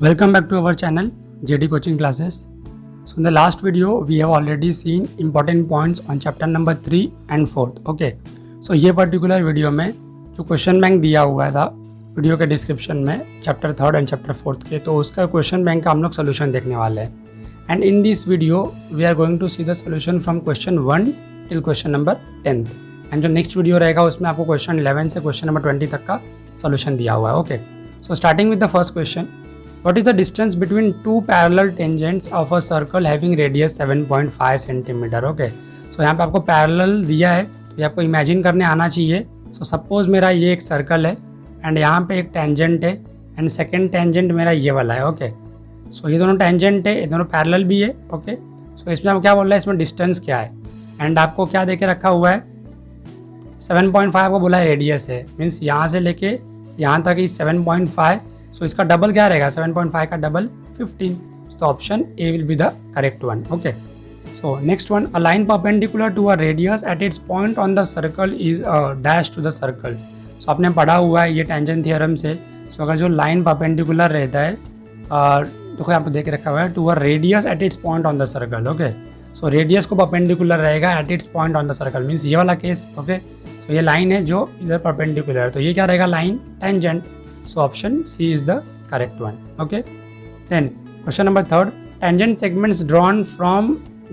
Welcome back to our channel JD Coaching Classes. So in the last video we have already seen important points on chapter number 3 and 4th. Okay. So ये particular video में जो question bank दिया हुआ था video के description में chapter 3rd and chapter 4th के, तो उसका क्वेश्चन बैंक का हम लोग सोल्यूशन देखने वाले हैं. And in this video we are going to see the solution from question 1 till question number 10th. And जो नेक्स्ट वीडियो रहेगा उसमें आपको क्वेश्चन 11 से क्वेश्चन नंबर 20 तक का सोल्यूशन दिया हुआ है. Okay. So starting with the first question. What is the distance between two parallel tangents of a circle having radius 7.5 cm? Okay. So यहाँ पे आपको पैरेलल दिया है तो ये आपको इमेजिन करने आना चाहिए. So सपोज मेरा ये एक सर्कल है एंड यहाँ पे एक टेंजेंट है एंड सेकेंड टेंजेंट मेरा ये वाला है. ओके. सो ये दोनों टेंजेंट है, ये दोनों पैरेलल भी है. ओके. सो इसमें आपको क्या बोल रहा है, इसमें डिस्टेंस क्या है एंड आपको क्या देके रखा हुआ है, 7.5 आपको बोला है रेडियस है, मीन्स यहाँ से लेके यहाँ तक इस 7.5. सो इसका डबल क्या रहेगा, 7.5 का डबल 15. तो option A will be the correct one. Okay. So next one, a line perpendicular to a radius at its point on the circle is dash to the circle. So आपने पढ़ा हुआ है ये tangent theorem से. सो अगर जो line perpendicular रहता है देखो यहाँ पे देख रखा हुआ है to a radius at its point on the circle. Okay. So radius को परपेंडिकुलर रहेगा at its point on the circle, means ये वाला केस. ओके. सो ये लाइन है जो इधर परपेंडिकुलर है, तो ये क्या रहेगा, line tangent. So option C is the correct one. Okay. Then question number 3rd, tangent segments drawn from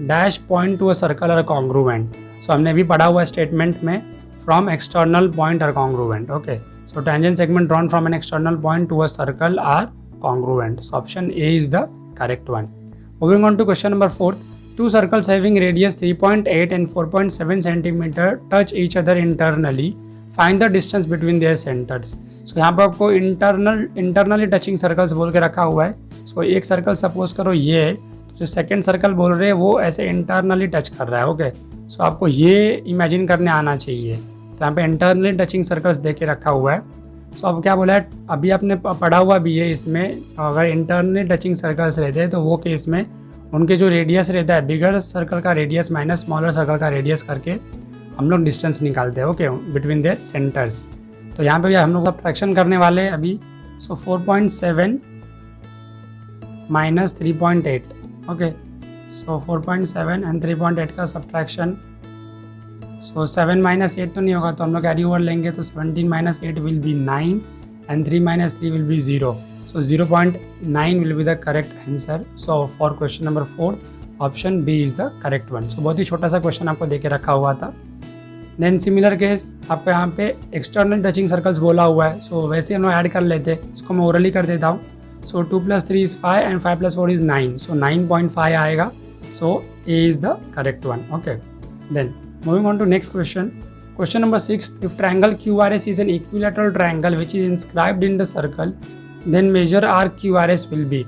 dash point to a circle are congruent. So हमने भी पढ़ा हुआ स्टेटमेंट में from external point are congruent. Okay. So tangent segment drawn from an external point to a circle are congruent. So option A is the correct one. Moving on to question number 4th, two circles having radius 3.8 and 4.7 cm touch each other internally. Find the distance between their centers. So यहाँ पर आपको internally touching circles बोल के रखा हुआ है. सो एक circle suppose करो ये है, तो जो सेकेंड सर्कल बोल रहे हैं वो ऐसे इंटरनली टच कर रहा है. ओके. सो आपको ये इमेजिन करने आना चाहिए. तो यहाँ पे इंटरनली टचिंग सर्कल्स दे के रखा हुआ है. सो अब क्या बोला है, अभी आपने पढ़ा हुआ भी है इसमें, अगर इंटरनली टचिंग सर्कल्स रहते हैं तो वो केस में उनके जो रेडियस रहता है, बिगर सर्कल का रेडियस माइनस स्मॉलर सर्कल का रेडियस करके हम लोग डिस्टेंस निकालते हैं. ओके. Between their centres. तो यहाँ पे भी हम लोग सब्ट्रैक्शन करने वाले हैं अभी. सो 4.7 माइनस 3.8. ओके. सो 4.7 एंड 3.8 का सब्ट्रैक्शन. सो 7 माइनस 8 तो नहीं होगा, तो हम लोग कैरी ओवर लेंगे, तो 17 minus 8 will be 9 and 3 minus 3 will be 0. So 0.9 will be the correct answer. So for question number 4 option B is the correct one. So बहुत ही छोटा सा क्वेश्चन आपको देके रखा हुआ था. देन सिमिलर केस आपको यहाँ पे एक्सटर्नल टचिंग सर्कल्स बोला हुआ है. सो वैसे हम लोग ऐड कर लेते हैं, इसको मैं ओरली कर देता हूँ. So 2 + 3 is 5 and 5 + 4 is 9. So 9.5 आएगा. So A is the correct one. Okay. Then moving on to next question. Question number 6, if triangle QRS is an equilateral triangle which is inscribed in the circle then major arc QRS will be.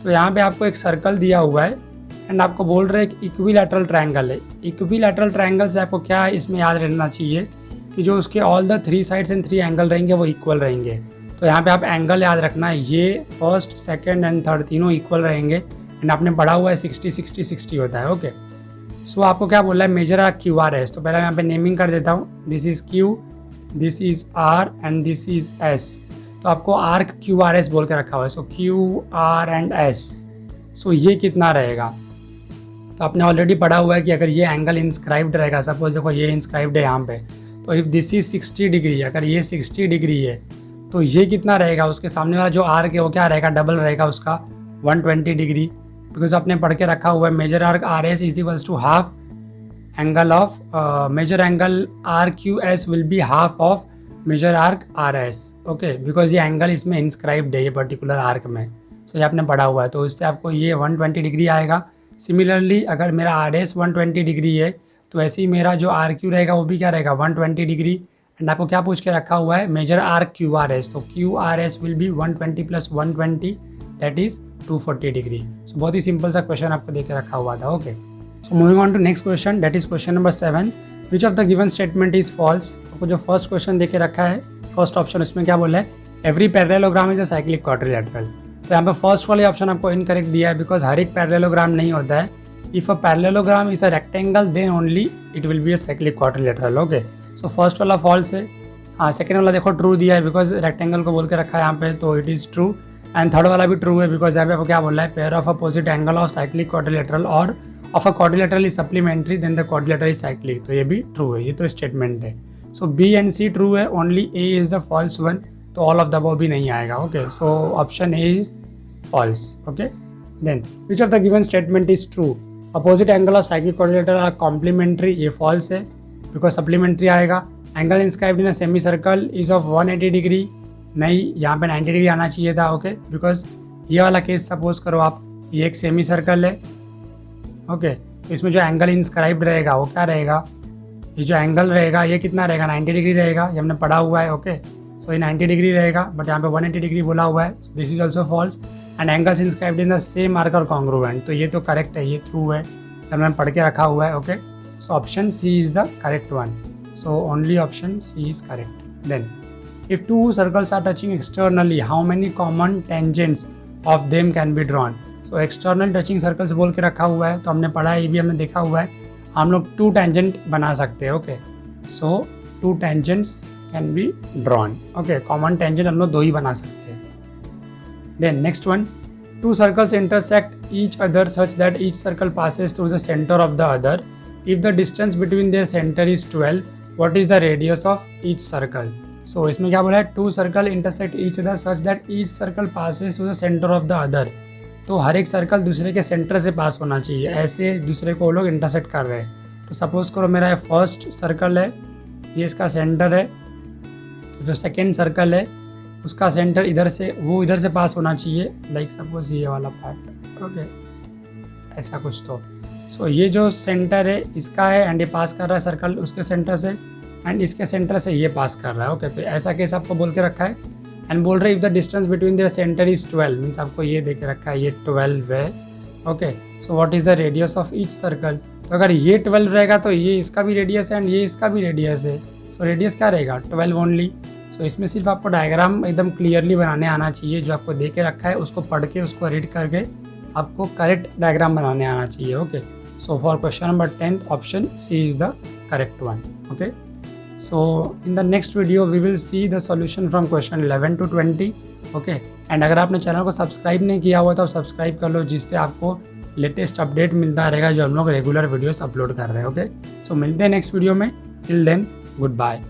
तो यहाँ पे आपको एक circle दिया हुआ है and आपको बोल रहे हैं कि इक्विलैटरल ट्रायंगल है. इक्विलैटरल ट्रायंगल से आपको क्या इसमें याद रहना चाहिए कि जो उसके all the 3 sides and 3 angle रहेंगे वो इक्वल रहेंगे. तो यहाँ पे आप एंगल याद रखना है, ये फर्स्ट सेकंड एंड थर्ड तीनों इक्वल रहेंगे. एंड आपने पढ़ा हुआ है 60 60 60 होता है. ओके. सो आपको क्या बोल रहा है, मेजर आर्क QRS. तो पहले मैं यहाँ पे नेमिंग कर देता हूँ. This is Q, this is R and this is S. तो आपको आर्क QRS बोल के रखा हुआ है. सो Q, R एंड S. सो ये कितना रहेगा, तो आपने ऑलरेडी पढ़ा हुआ है कि अगर ये एंगल इंस्क्राइब्ड रहेगा, सपोज देखो ये इंस्क्राइब्ड है यहाँ पे, तो इफ़ दिस इज 60 डिग्री, अगर ये 60 डिग्री है तो ये कितना रहेगा, उसके सामने वाला जो आर्क है वो क्या रहेगा, डबल रहेगा उसका, 120 डिग्री. बिकॉज आपने पढ़ के रखा हुआ है major arc RS is equals to half angle of major angle RQS will be half of major arc RS. Okay. Because ये एंगल इसमें इंस्क्राइब्ड है ये पर्टिकुलर आर्क में. सो ये आपने पढ़ा हुआ है, तो इससे आपको ये 120 डिग्री आएगा. सिमिलरली अगर मेरा RS 120 डिग्री है तो ऐसे ही मेरा जो RQ रहेगा वो भी क्या रहेगा, 120 डिग्री. एंड आपको क्या पूछ के रखा हुआ है, मेजर आर्क QRS. तो QRS will be 120 + 120 that is 240 degree. So बहुत ही सिंपल सा क्वेश्चन आपको देके रखा हुआ था. Okay. So moving on to next question, that is question number 7, which of the given statement is false. आपको जो फर्स्ट क्वेश्चन देके रखा है, फर्स्ट ऑप्शन, उसमें क्या बोला है, every parallelogram is a cyclic quadrilateral. तो यहाँ पे फर्स्ट वाले ऑप्शन आपको इनकरेक्ट दिया है, बिकॉज हर एक पैरेललोग्राम नहीं होता है. If a parallelogram is a rectangle then only it will be a cyclic quadrilateral. Okay. So first वाला फॉल्स है. हाँ, सेकेंड वाला देखो ट्रू दिया है, बिकॉज रेक्टेंगल को बोल के रखा है यहाँ पे, तो it is true. And third वाला भी ट्रू है बिकॉज यहाँ पे आपको क्या बोल रहा है, pair of opposite angle of cyclic quadrilateral और of a quadrilateral is supplementary then the quadrilateral is cyclic, तो ये भी ट्रू है, ये तो स्टेटमेंट है। So B and C true है, only A is the false one, तो ऑल ऑफ द अबव भी नहीं आएगा। Okay, so option A is false. Okay, then which of the given statement is true, opposite angle of cyclic quadrilateral are complementary, ये false है because supplementary आएगा। Angle inscribed in a semi circle is of 180 degree, नहीं यहाँ पे 90 degree आना चाहिए था। Okay, because ये वाला केस सपोज करो आप, ये एक सेमी सर्कल है। ओके, तो इसमें जो एंगल इंस्क्राइब्ड रहेगा वो क्या रहेगा, ये जो एंगल रहेगा ये कितना रहेगा, 90 डिग्री रहेगा, ये हमने पढ़ा हुआ है। ओके, सो ये 90 डिग्री रहेगा, बट यहाँ पे 180 डिग्री बोला हुआ है, this is also false. And angles inscribed in the same marker congruent, तो ये तो करेक्ट है, ये ट्रू है, हमने पढ़ के रखा हुआ है। Okay, so option C is the correct one, so only option C is correct. Then if two circles are touching externally, how many common tangents of them can be drawn? So external touching circles बोल के रखा हुआ है, तो हमने पढ़ा है, ये भी हमने देखा हुआ है, हम लोग 2 tangent बना सकते हैं। Okay, so 2 tangents can be drawn। Okay, common tangent हम लोग 2 ही बना सकते हैं। Then next one, 2 circles intersect each other such that each circle passes through the center of the other. If the distance between their center is 12, what is the radius of each circle? सो इसमें क्या बोला है, 2 circle intersect each other such that each circle passes to the centre of the other, तो हर एक circle दूसरे के centre से पास होना चाहिए, ऐसे दूसरे को लोग इंटरसेक्ट कर रहे हैं। तो सपोज करो मेरा फर्स्ट सर्कल है, ये इसका सेंटर है, तो जो सेकेंड सर्कल है उसका सेंटर इधर से, वो इधर से पास होना चाहिए, लाइक सपोज ये वाला पार्ट। ओके, ऐसा कुछ तो सो ये जो सेंटर है इसका है एंड ये पास कर रहा है सर्कल उसके सेंटर से, एंड इसके सेंटर से ये पास कर रहा है। ओके, तो ऐसा केस आपको बोल के रखा है एंड बोल रहे if the distance between their centre is 12, means आपको ये दे के रखा है, ये 12 है। Okay, so what is the radius of each circle, तो अगर ये 12 रहेगा तो ये इसका भी रेडियस है एंड ये इसका भी रेडियस है, सो रेडियस क्या रहेगा, 12 ओनली। सो इसमें सिर्फ आपको डायग्राम एकदम क्लियरली बनाने आना चाहिए, जो आपको दे के रखा है उसको पढ़ के उसको रीड करके आपको करेक्ट डायग्राम बनाने आना चाहिए। Okay, so for question number 10 option C is the correct one. Okay, so in the next video we will see the solution from question 11 to 20। okay, and अगर आपने चैनल को subscribe नहीं किया हुआ तो आप सब्सक्राइब कर लो, जिससे आपको लेटेस्ट अपडेट मिलता रहेगा जो हम लोग रेगुलर वीडियोस अपलोड कर रहे हैं। ओके, सो मिलते हैं नेक्स्ट वीडियो में, टिल देन गुड बाय।